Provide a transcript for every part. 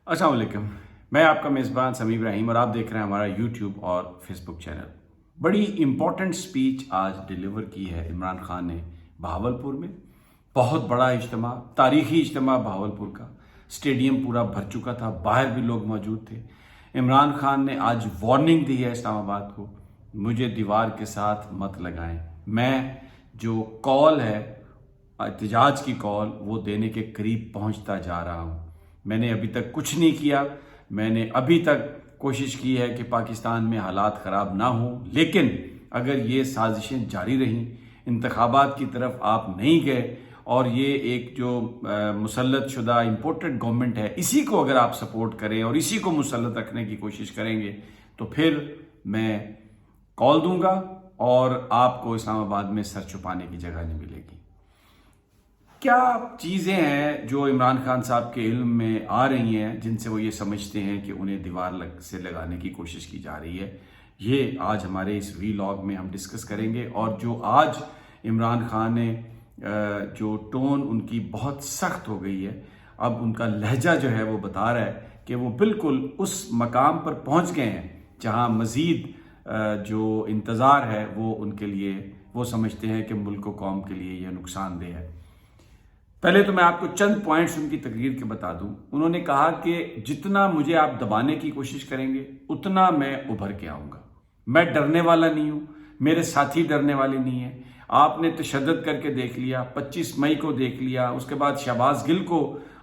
अस्सलाम वालेकुम। मैं आपका मेज़बान समी इब्राहिम और आप देख रहे हैं हमारा यूट्यूब और फेसबुक चैनल। बड़ी इम्पॉर्टेंट स्पीच आज डिलीवर की है इमरान खान ने बहावलपुर में। बहुत बड़ा इज्तिमा, तारीखी इज्तिमा बहावलपुर का। स्टेडियम पूरा भर चुका था, बाहर भी लोग मौजूद थे। इमरान खान ने आज वार्निंग दी है इस्लामाबाद को, मुझे दीवार के साथ मत लगाएं। मैं जो कॉल है एहतजाज की कॉल वो देने के करीब पहुंचता जा रहा हूं। मैंने अभी तक कुछ नहीं किया। मैंने अभी तक कोशिश की है कि पाकिस्तान में हालात ख़राब ना हों, लेकिन अगर ये साजिशें जारी रहीं, इंतखाबात की तरफ आप नहीं गए और ये एक जो मुसल्लत शुदा इम्पोर्टेड गवर्नमेंट है, इसी को अगर आप सपोर्ट करें और इसी को मुसल्लत रखने की कोशिश करेंगे तो फिर मैं कॉल दूंगा और आपको इस्लामाबाद में सर छुपाने की जगह नहीं मिलेगी। क्या चीज़ें हैं जो इमरान खान साहब के इल्म में आ रही हैं जिनसे वो ये समझते हैं कि उन्हें दीवार से लगाने की कोशिश की जा रही है, ये आज हमारे इस वीलॉग में हम डिस्कस करेंगे। और जो आज इमरान खान ने जो टोन उनकी बहुत सख्त हो गई है, अब उनका लहजा जो है वो बता रहा है कि वो बिल्कुल उस मकाम पर पहुंच गए हैं जहां मज़ीद जो इंतज़ार है वो उनके लिए, वो समझते हैं कि मुल्क व कौम के लिए यह नुकसानदेह है। पहले तो मैं आपको चंद पॉइंट्स उनकी तकरीर के बता दूं। उन्होंने कहा कि जितना मुझे आप दबाने की कोशिश करेंगे उतना मैं उभर के आऊंगा। मैं डरने वाला नहीं हूं, मेरे साथी डरने वाले नहीं हैं। आपने तशद्दुद करके देख लिया, 25 मई को देख लिया, उसके बाद शहबाज गिल को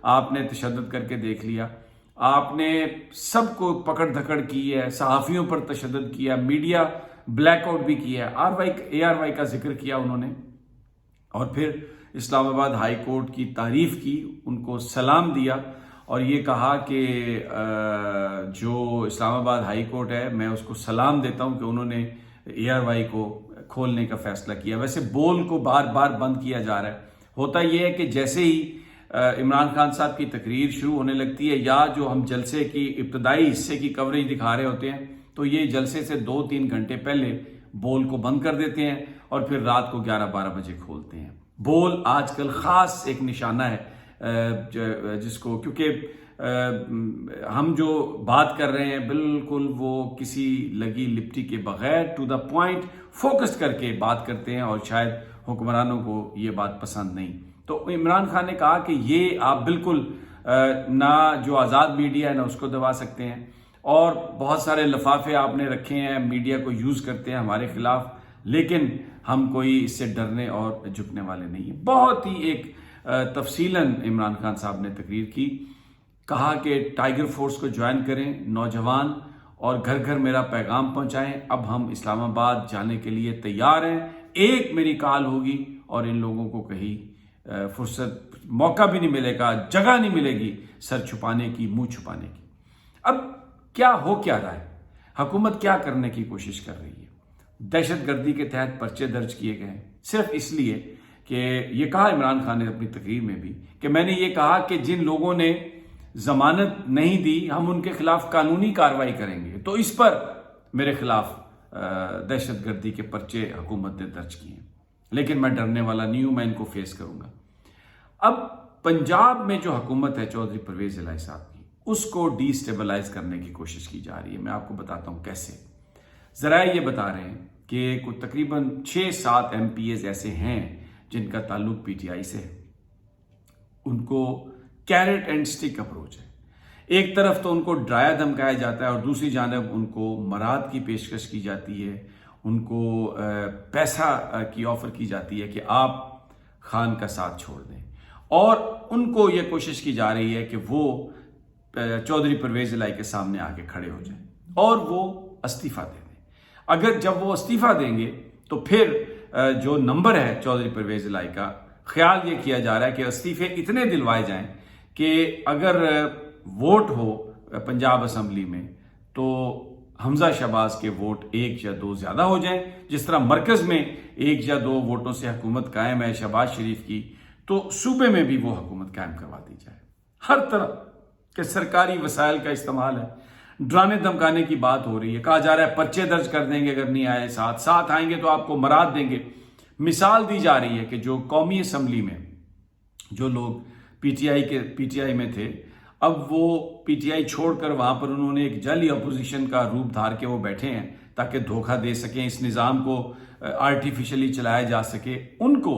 आपने तशद्दुद करके देख लिया, आपने सबको पकड़ धकड़ की है, सहाफ़ियों पर तशद्दुद किया, मीडिया ब्लैकआउट भी किया है, ARY का जिक्र किया उन्होंने, और फिर इस्लामाबाद हाई कोर्ट की तारीफ की, उनको सलाम दिया और ये कहा कि जो इस्लामाबाद हाई कोर्ट है मैं उसको सलाम देता हूं कि उन्होंने ARY को खोलने का फैसला किया। वैसे बोल को बार बार बंद किया जा रहा है। होता यह है कि जैसे ही इमरान खान साहब की तकरीर शुरू होने लगती है या जो हम जलसे की इब्तदाई हिस्से की कवरेज दिखा रहे होते हैं तो ये जलसे से 2-3 घंटे पहले बोल को बंद कर देते हैं और फिर रात को 11-12 बजे खोलते हैं। बोल आजकल ख़ास एक निशाना है जिसको, क्योंकि हम जो बात कर रहे हैं बिल्कुल वो किसी लगी लिपटी के बगैर टू द पॉइंट फोकस करके बात करते हैं और शायद हुक्मरानों को ये बात पसंद नहीं। तो इमरान खान ने कहा कि ये आप बिल्कुल ना जो आज़ाद मीडिया है ना उसको दबा सकते हैं, और बहुत सारे लिफाफे आपने रखे हैं, मीडिया को यूज़ करते हैं हमारे खिलाफ, लेकिन हम कोई इससे डरने और झुकने वाले नहीं हैं। बहुत ही एक तफसीलन इमरान खान साहब ने तकरीर की, कहा कि टाइगर फोर्स को ज्वाइन करें नौजवान और घर घर मेरा पैगाम पहुंचाएं। अब हम इस्लामाबाद जाने के लिए तैयार हैं, एक मेरी कॉल होगी और इन लोगों को कहीं फुर्सत, मौका भी नहीं मिलेगा, जगह नहीं मिलेगी सर छुपाने की, मुंह छुपाने की। अब क्या रहा है, हुकूमत क्या करने की कोशिश कर रही है? दहशतगर्दी के तहत पर्चे दर्ज किए गए हैं, सिर्फ इसलिए कि ये कहा इमरान खान ने अपनी तकरीर में भी कि मैंने ये कहा कि जिन लोगों ने जमानत नहीं दी हम उनके खिलाफ कानूनी कार्रवाई करेंगे, तो इस पर मेरे खिलाफ दहशतगर्दी के पर्चे हुकूमत ने दर्ज किए हैं। लेकिन मैं डरने वाला नहीं हूं, मैं इनको फेस करूंगा। अब पंजाब में जो हुकूमत है चौधरी परवेज इलाही साहब की, उसको डिस्टेबलाइज करने की कोशिश की जा रही है। मैं आपको बताता हूं कैसे। जरा ये बता रहे हैं कि कुछ तकरीबन 6-7 MPs ऐसे हैं जिनका ताल्लुक PTI से है। उनको कैरेट एंड स्टिक अप्रोच है। एक तरफ तो उनको डराया धमकाया जाता है और दूसरी जानब उनको मराद की पेशकश की जाती है, उनको पैसा की ऑफर की जाती है कि आप खान का साथ छोड़ दें, और उनको ये कोशिश की जा रही है कि वो चौधरी परवेज इलाही के सामने आके खड़े हो जाएं और वो इस्तीफा दे दें। अगर जब वो इस्तीफा देंगे तो फिर जो नंबर है चौधरी परवेज इलाही का, ख्याल ये किया जा रहा है कि इस्तीफे इतने दिलवाए जाएं कि अगर वोट हो पंजाब असम्बली में तो हमजा शहबाज के वोट 1 या 2 ज्यादा हो जाएं। जिस तरह मरकज में 1 या 2 वोटों से हुकूमत कायम है शहबाज शरीफ की, तो सूबे में भी वो हुकूमत कायम करवा दी जाए। हर तरह के सरकारी वसाइल का इस्तेमाल है, डराने धमकाने की बात हो रही है। कहा जा रहा है पर्चे दर्ज कर देंगे अगर नहीं आए, साथ आएंगे तो आपको मराद देंगे। मिसाल दी जा रही है कि जो कौमी असम्बली में जो लोग पीटीआई में थे, اب وہ پی ٹی آئی چھوڑ کر وہاں پر انہوں نے ایک جعلی اپوزیشن کا روپ دھار کے وہ بیٹھے ہیں تاکہ دھوکہ دے سکیں، اس نظام کو آرٹیفیشلی چلایا جا سکے۔ ان کو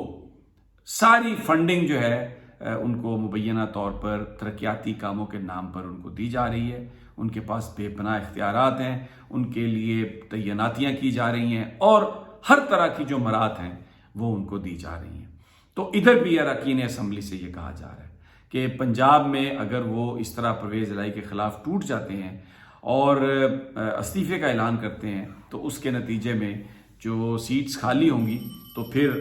ساری فنڈنگ جو ہے ان کو مبینہ طور پر ترقیاتی کاموں کے نام پر ان کو دی جا رہی ہے، ان کے پاس بے پناہ اختیارات ہیں، ان کے لیے تعیناتیاں کی جا رہی ہیں اور ہر طرح کی جو مراد ہیں وہ ان کو دی جا رہی ہیں۔ تو ادھر بھی اراکین اسمبلی سے یہ کہا جا رہا ہے کہ پنجاب میں اگر وہ اس طرح پرویز الہی کے خلاف ٹوٹ جاتے ہیں اور استعفے کا اعلان کرتے ہیں تو اس کے نتیجے میں جو سیٹس خالی ہوں گی تو پھر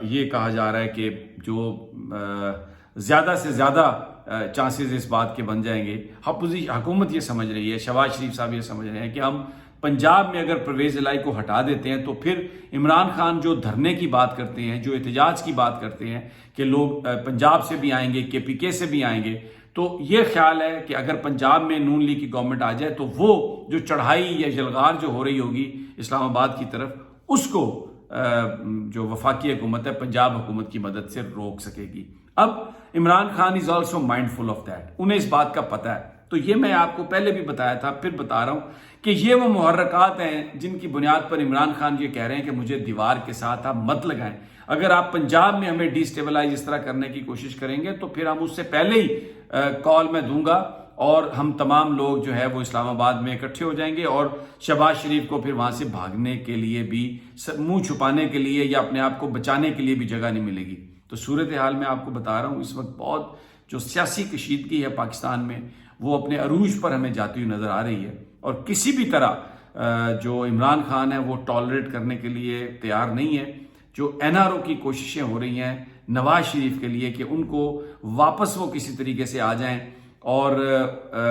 یہ کہا جا رہا ہے کہ جو زیادہ سے زیادہ چانسز اس بات کے بن جائیں گے، حکومت یہ سمجھ رہی ہے، شہباز شریف صاحب یہ سمجھ رہے ہیں کہ ہم پنجاب میں اگر پرویز الہی کو ہٹا دیتے ہیں تو پھر عمران خان جو دھرنے کی بات کرتے ہیں، جو احتجاج کی بات کرتے ہیں کہ لوگ پنجاب سے بھی آئیں گے، کے پی کے سے بھی آئیں گے، تو یہ خیال ہے کہ اگر پنجاب میں نون لیگ کی گورنمنٹ آ جائے تو وہ جو چڑھائی یا جلغار جو ہو رہی ہوگی اسلام آباد کی طرف، اس کو جو وفاقی حکومت ہے پنجاب حکومت کی مدد سے روک سکے گی۔ اب Imran Khan is also mindful of that, انہیں اس بات کا پتہ ہے۔ تو یہ میں آپ کو پہلے بھی بتایا تھا، پھر بتا رہا ہوں کہ یہ وہ محرکات ہیں جن کی بنیاد پر عمران خان یہ کہہ رہے ہیں کہ مجھے دیوار کے ساتھ آپ مت لگائیں، اگر آپ پنجاب میں ہمیں ڈی سٹیبلائز اس طرح کرنے کی کوشش کریں گے تو پھر ہم اس سے پہلے ہی کال میں دوں گا اور ہم تمام لوگ جو ہے وہ اسلام آباد میں اکٹھے ہو جائیں گے اور شہباز شریف کو پھر وہاں سے بھاگنے کے لیے بھی، منہ چھپانے کے لیے یا اپنے آپ کو بچانے کے لیے بھی جگہ نہیں ملے گی۔ تو صورتحال میں آپ کو بتا رہا ہوں اس وقت بہت جو سیاسی کشیدگی ہے پاکستان میں وہ اپنے عروج پر ہمیں جاتی ہوئی نظر آ رہی ہے، اور کسی بھی طرح جو عمران خان ہے وہ ٹالریٹ کرنے کے لیے تیار نہیں ہے۔ جو این آر او کی کوششیں ہو رہی ہیں نواز شریف کے لیے کہ ان کو واپس وہ کسی طریقے سے آ جائیں اور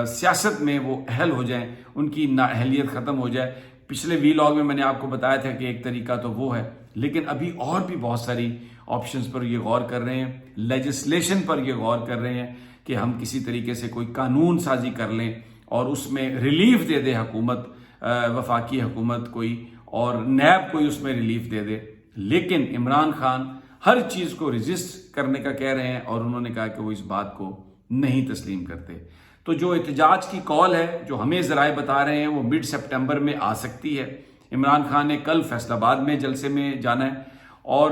سیاست میں وہ اہل ہو جائیں، ان کی نااہلیت ختم ہو جائے۔ پچھلے ویلاگ میں نے آپ کو بتایا تھا کہ ایک طریقہ تو وہ ہے، لیکن ابھی اور بھی بہت ساری آپشنز پر یہ غور کر رہے ہیں، لیجسلیشن پر یہ غور کر رہے ہیں کہ ہم کسی طریقے سے کوئی قانون سازی کر لیں اور اس میں ریلیف دے دے حکومت، وفاقی حکومت کوئی، اور نیب کوئی اس میں ریلیف دے دے۔ لیکن عمران خان ہر چیز کو ریزسٹ کرنے کا کہہ رہے ہیں اور انہوں نے کہا کہ وہ اس بات کو نہیں تسلیم کرتے۔ تو جو احتجاج کی کال ہے جو ہمیں ذرائع بتا رہے ہیں وہ مڈ سپٹمبر میں آ سکتی ہے۔ عمران خان نے کل فیصل آباد میں جلسے میں جانا ہے اور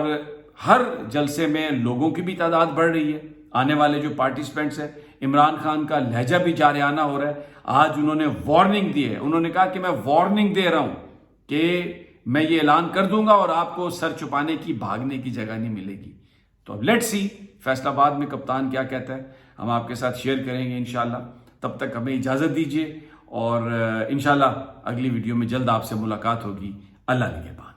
ہر جلسے میں لوگوں کی بھی تعداد بڑھ رہی ہے، آنے والے جو پارٹیسپینٹس ہیں۔ عمران خان کا لہجہ بھی جارحانہ ہو رہا ہے۔ آج انہوں نے وارننگ دی ہے، انہوں نے کہا کہ میں وارننگ دے رہا ہوں کہ میں یہ اعلان کر دوں گا اور آپ کو سر چھپانے کی، بھاگنے کی جگہ نہیں ملے گی۔ تو اب لیٹس سی فیصل آباد میں کپتان کیا کہتا ہے، ہم آپ کے ساتھ شیئر کریں گے انشاءاللہ۔ تب تک ہمیں اجازت دیجیے اور انشاءاللہ اگلی ویڈیو میں جلد آپ سے ملاقات ہوگی۔ اللہ نگہبان۔